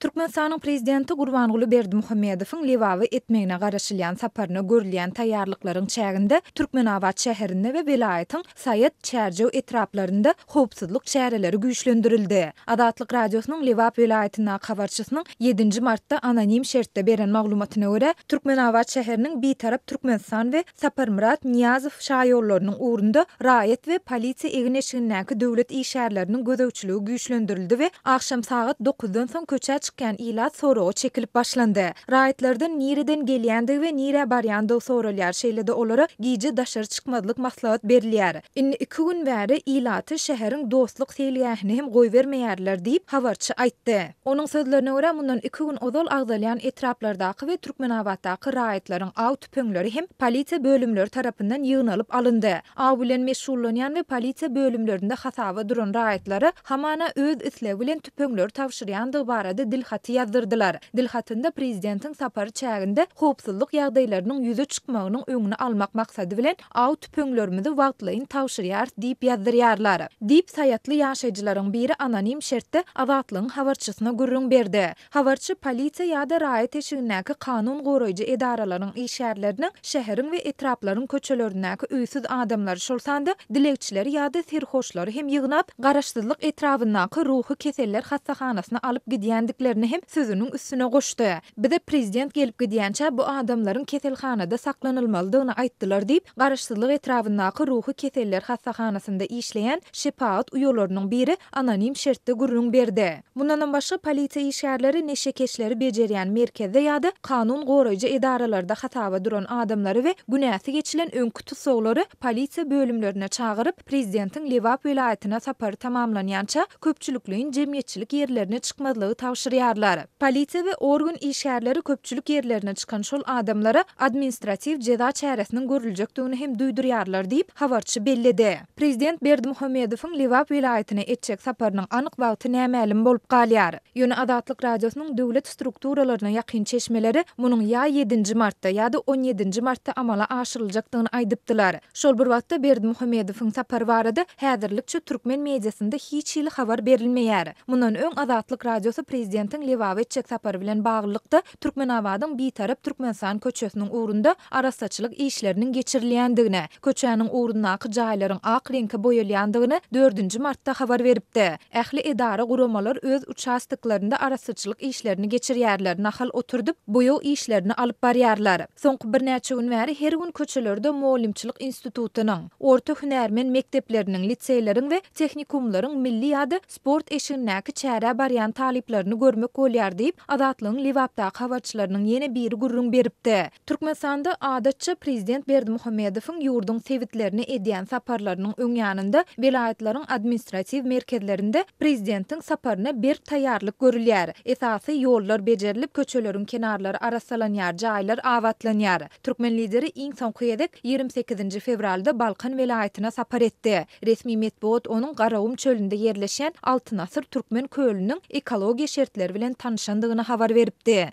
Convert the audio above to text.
Türkmenistanyň prezidenti Gurbanguly Berdimuhamedowyň Lebaba etmegine garaşylýan saparyna görlüýän taýýarlyklaryň çäginde Türkmenabat şäherinde we welaýatyň Saýat, Çärjew etraplarynda howpsuzlyk çäreleri güýçlendirildi. Azatlyk radiosynyň Lebap welaýatyna habarçysynyň 7 martda anonim şertde beren maglumatyna görä Türkmenabat şäheriniň bir tarap Türkmenistan we Saparmurat Niyazow şaýollarynyň uğrunda raýat we polisiýa egineşigindäki döwlet işgärleriniň gözegçiligi güýçlendirildi we akşam saat 9-dan soň köçä çykýan ilat soragy çekilip başlandy. Raýatlardan nireden gelýändigi we nire barýandygy soralýar şeýlede olara giýje daşary çykmadylyk maslahat berilýär. Inni 2 gün bäri ilaty şäheriň dostluk seýilgähini hem goýbermeýärler diýip habarçy aýtdy. Onuň sözlerine görä mundan 2 gün ozal agdalýan etraplardaky we Türkmenabatdaky raýatlaryň aw tüpeňleri hem polisiýa bölümleri tarapyndan ýygnalyp alyndy. Aw bilen meşgullanýan we polisiýa bölümlerinde hasaba duran raýatlary hamana öz isleги bilen tüpeňleri tawşyrýandygy barada dilhaty ýazdyrdylar. Dilhatynda prezidentiň sapary çäginde howpsuzlyk ýagdaýlarynyň ýüze çykmagynyň öňüni almak maksady bilen aw tüpeňlerimizi wagtlaýyn tawşyrýar diýip ýazdyrýarlar. Diýip Saýatly ýaşaýjylaryň biri anonim şertde Azatlygyň habarçysyna gurrun berdi. Habarçy polisiýa ýa-da raýat eşigindäki kanun goraýjy edaralaryň işgärlerini şäheriň we etraplaryň köçelerindäki öýsüz adamlar şolsanda dilekçileri ýa-da serhoşlary hem ýygnap garaşsızlyk etrapyndaky ruhy keseller hastahanasyna alyp gidýändiklerini hem sözüniň üstüne goşdy. Bize prezident gelip gidýänçä bu adamlaryň keselhanada saklanylmalydygyny aýtdylar diýip garaşsızlyk etrapyndaky ruhy keseller hastahanasynda işleýän şepaat uýalarynyň biri anonim şertde gurrun berdi. Bundan başga polisiýa işgärleri neşe keşleri bejerýän merkezde ýa-da kanun goraýjy edaralarda hataba duran adamlary we günäsi geçilen öňkü tusoglary polisiýa bölümlerine çagyryp prezidentiň Lebap welaýatyna sapary tamamlanýança köpçülükliň jemgyýetçilik ýerlerine çykmadylygy tawşyrýarlar. Polisiýa we organ işgärleri köpçülük ýerlerine çykan şol adamlara administrativ ceza çäresiniň görüljekdigini hem duýdurýarlar diýip habarçy belledi. Prezident Berdimuhamedowyň Lebap welaýatyna etjek saparynyň anyk wagty nämälim bolup galýar. Ýöne Azatlyk radiosynyň döwlet strukturalaryna ýakyn çeşmeleri munyň ýa 7 martda ýa-da 17 martda amala aşyryljakdygyny aýdypdylar. Şol bir wagtda Berdimuhamedowyň sapary barada häzirlikçe türkmen mediasynda hiç hili habar berilmeýär. Mundan öň Azatlyk radiosy prezidentiň Lebap etjek sapary bilen baglykda Türkmenabatyň bir tarap Türkmenistan köçesiniň uğrunda arasaçylyk işleriniň geçirilýändigine, köçäniň uğrundaky jaýlaryň ak reňke boýalýandygyny 4 martda habar beripdi. Ähli edara guramalar öz uçastyklarynda arasaçylyk işlerini geçirýärler, nahal oturdup boýaw işlerini alyp barýarlar. Soňky bir näçe gün bäri her gün köçelerde molimçilik institutunyň, orta hünärmen mektepleriniň, liseýleriň we tehnikumlaryň milli ýa-da sport eşigindäki çäre barýan taliplerini görmek bolýar diýip Azatlygyň Lebapdaky habarçylarynyň ýene biri gurrun beripdi. Türkmenistanda adatça prezident Berdimuhamedowyň ýurdun sewitlerini edýän saparlarynyň öňýanynda welaýatlaryň administrativ merkezlerinde prezidentiň saparyna bir taýýarlyk görülýär. Esasy ýollar bejerilip köçeleriň kenarlary arasalanýar, jaýlar awatlanýar. Türkmen lideri iň soňky ýedek 28 fevralda Balkan welaýatyna sapar etdi. Resmi metbuat onuň Garawum çölünde ýerleşen Altynasır Türkmen kölüniň ekologiýa şertleri bilen tanışandygyny habar beripdi.